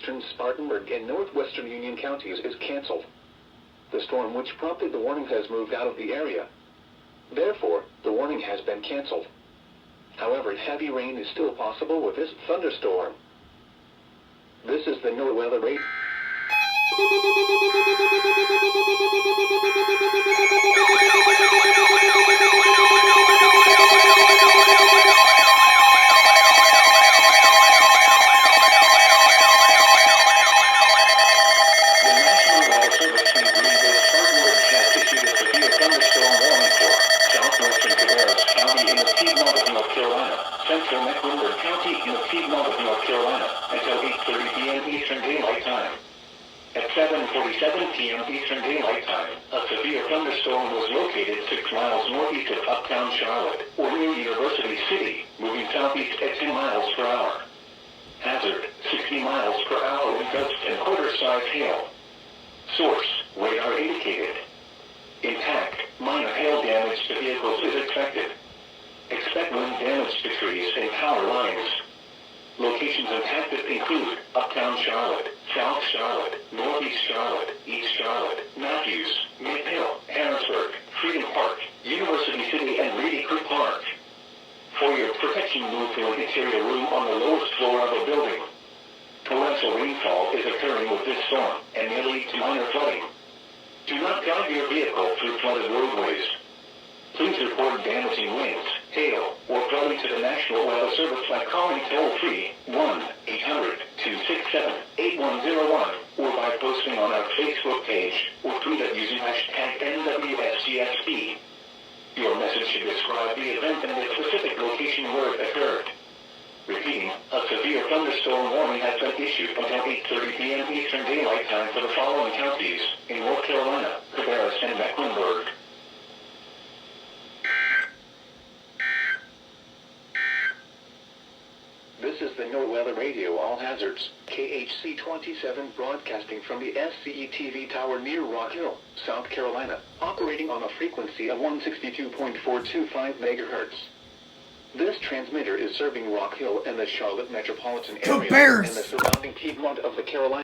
southeastern Spartanburg and northwestern Union counties is canceled. The storm which prompted the warning has moved out of the area. Therefore, the warning has been canceled. However, heavy rain is still possible with this thunderstorm. This is the NOAA weather rate. Central Mecklenburg County in the Piedmont of North Carolina until 8:30 p.m. Eastern Daylight Time. At 7:47 p.m. Eastern Daylight Time, a severe thunderstorm was located 6 miles northeast of uptown Charlotte, or near University City, moving southeast at 10 miles per hour. Hazard, 60 miles per hour with gust and quarter-size hail. Source, radar indicated. Impact, minor hail damage to vehicles is expected. Expect wind damage to trees and power lines. Locations impacted include Uptown Charlotte, South Charlotte, Northeast Charlotte, East Charlotte, Matthews, Mid-Hill, Harrisburg, Freedom Park, University City, and Reedy Creek Park. For your protection, move to an interior room on the lowest floor of a building. Torrential rainfall is occurring with this storm and may lead to minor flooding. Do not drive your vehicle through flooded roadways. Please report damaging winds, hail, or flooding to the National Weather Service by calling toll-free 1-800-267-8101 or by posting on our Facebook page or tweet it using hashtag NWSGSP. Your message should describe the event and the specific location where it occurred. Repeating, a severe thunderstorm warning has been issued until 8:30 p.m. Eastern Daylight Time for the following counties in North Carolina, Cabarrus, and Mecklenburg. This is the NOAA Weather Radio All Hazards, KHC27 broadcasting from the SCE-TV tower near Rock Hill, South Carolina, operating on a frequency of 162.425 MHz. This transmitter is serving Rock Hill and the Charlotte metropolitan area and the surrounding Piedmont of the Carolinas.